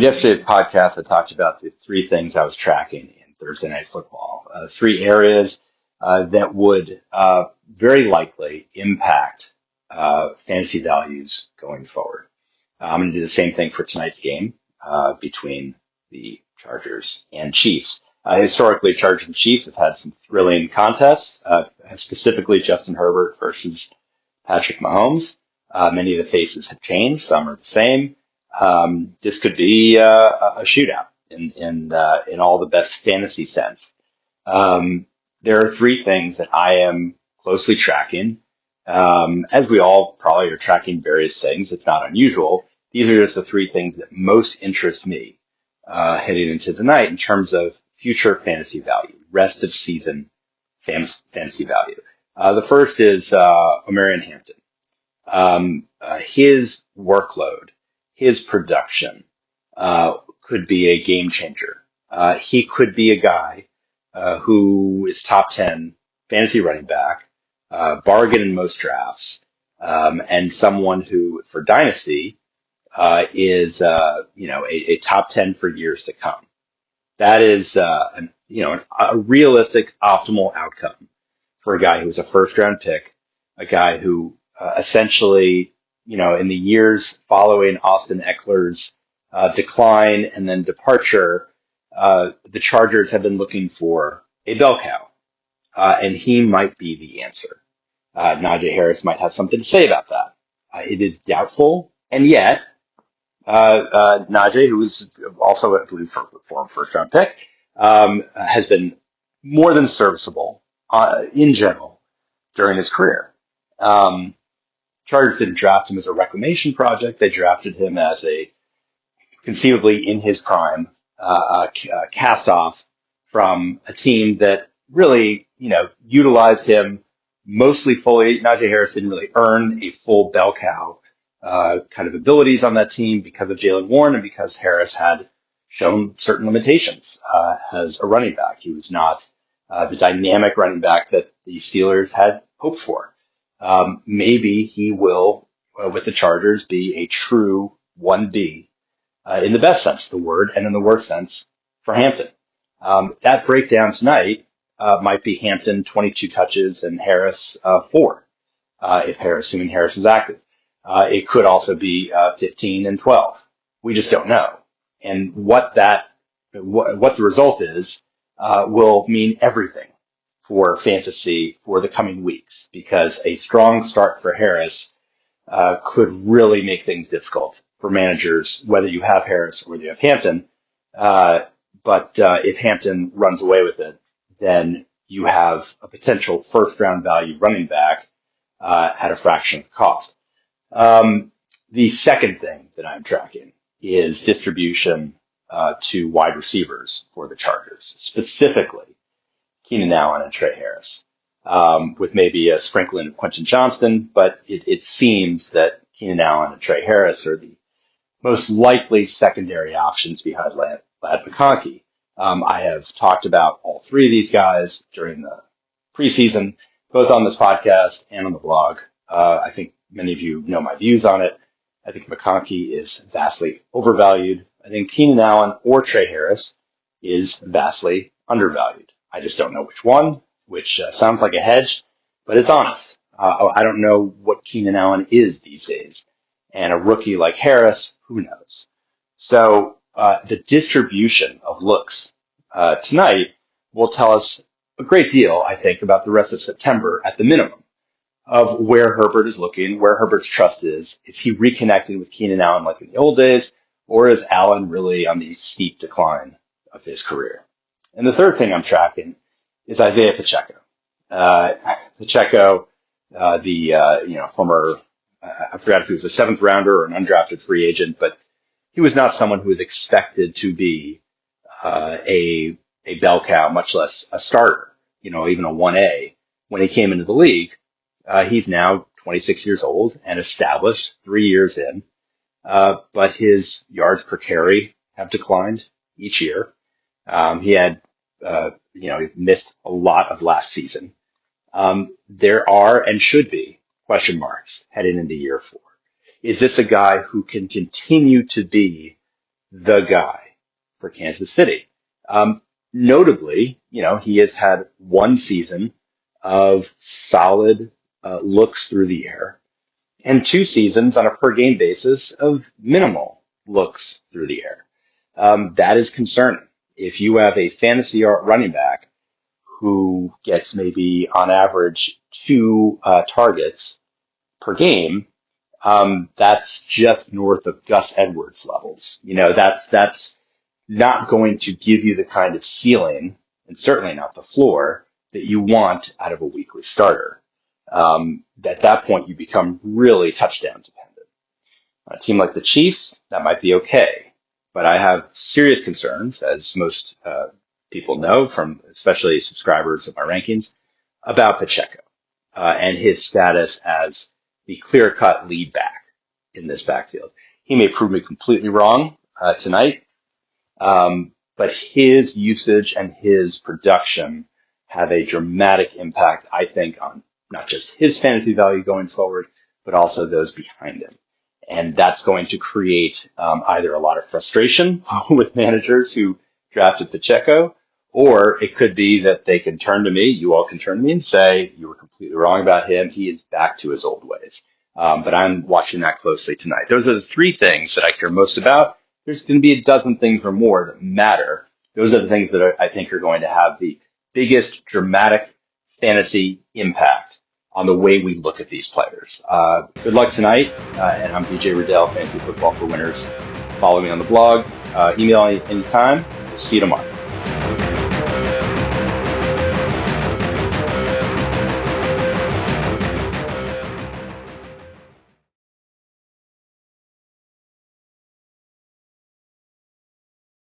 Yesterday's podcast, I talked about the three things I was tracking in Thursday Night Football, three areas that would very likely impact fantasy values going forward. I'm going to do the same thing for tonight's game between the Chargers and Chiefs. Historically, Chargers and Chiefs have had some thrilling contests, specifically Justin Herbert versus Patrick Mahomes. Many of the faces have changed. Some are the same. This could be a shootout in all the best fantasy sense. There are three things that I am closely tracking. As we all probably are tracking various things, it's not unusual. These are just the three things that most interest me heading into the night in terms of future fantasy value, rest of season fantasy value. The first is Omarion Hampton. His workload, his production, could be a game changer. He could be a guy, who is top 10 fantasy running back, bargain in most drafts, and someone who for dynasty, is, a top 10 for years to come. That is, a realistic optimal outcome for a guy who's a first round pick, a guy who essentially, in the years following Austin Eckler's decline and then departure, the Chargers have been looking for a bell cow, and he might be the answer. Najee Harris might have something to say about that. It is doubtful, and yet Najee, who was also, I believe, former first-round pick, has been more than serviceable in general during his career. Chargers didn't draft him as a reclamation project. They drafted him as a conceivably in his prime cast off from a team that really, utilized him mostly fully. Najee Harris didn't really earn a full bell cow kind of abilities on that team because of Jaylen Warren and because Harris had shown certain limitations as a running back. He was not the dynamic running back that the Steelers had hoped for. Maybe he will, with the Chargers, be a true 1B in the best sense of the word and in the worst sense for Hampton. That breakdown tonight might be Hampton 22 touches and Harris 4, assuming Harris is active. It could also be 15 and 12. We just don't know. And what the result is will mean everything for fantasy for the coming weeks, because a strong start for Harris could really make things difficult for managers, whether you have Harris or whether you have Hampton. But if Hampton runs away with it, then you have a potential first-round value running back at a fraction of the cost. The second thing that I'm tracking is distribution to wide receivers for the Chargers, specifically Keenan Allen and Trey Harris, with maybe a sprinkling of Quentin Johnston, but it seems that Keenan Allen and Trey Harris are the most likely secondary options behind Ladd McConkey. I have talked about all three of these guys during the preseason, both on this podcast and on the blog. I think many of you know my views on it. I think McConkey is vastly overvalued. I think Keenan Allen or Trey Harris is vastly undervalued. I just don't know which one, which sounds like a hedge, but it's honest. I don't know what Keenan Allen is these days. And a rookie like Harris, who knows? So the distribution of looks tonight will tell us a great deal, I think, about the rest of September at the minimum, of where Herbert is looking, where Herbert's trust is. Is he reconnecting with Keenan Allen like in the old days, or is Allen really on the steep decline of his career? And the third thing I'm tracking is Isaiah Pacheco. Pacheco, former, I forgot if he was a seventh rounder or an undrafted free agent, but he was not someone who was expected to be a bell cow, much less a starter, even a 1A when he came into the league. He's now 26 years old and established 3 years in, but his yards per carry have declined each year. He had, he missed a lot of last season. There are and should be question marks heading into year 4. Is this a guy who can continue to be the guy for Kansas City. Notably, he has had one season of solid looks through the air and two seasons on a per game basis of minimal looks through the air. That is concerning. If you have a fantasy running back who gets maybe on average two targets per game, that's just north of Gus Edwards levels. That's not going to give you the kind of ceiling, and certainly not the floor, that you want out of a weekly starter. At that point, you become really touchdown dependent. On a team like the Chiefs, that might be okay. But I have serious concerns, as most people know from especially subscribers of my rankings, about Pacheco and his status as the clear-cut lead back in this backfield. He may prove me completely wrong tonight, but his usage and his production have a dramatic impact, I think, on not just his fantasy value going forward, but also those behind him. And that's going to create either a lot of frustration with managers who drafted Pacheco, or it could be that they can turn to me, you all can turn to me and say, you were completely wrong about him. He is back to his old ways. But I'm watching that closely tonight. Those are the three things that I care most about. There's going to be a dozen things or more that matter. Those are the things that I think are going to have the biggest dramatic fantasy impact on the way we look at these players. Good luck tonight. And I'm BJ Riddell, Fantasy Football for Winners. Follow me on the blog. Email anytime. See you tomorrow.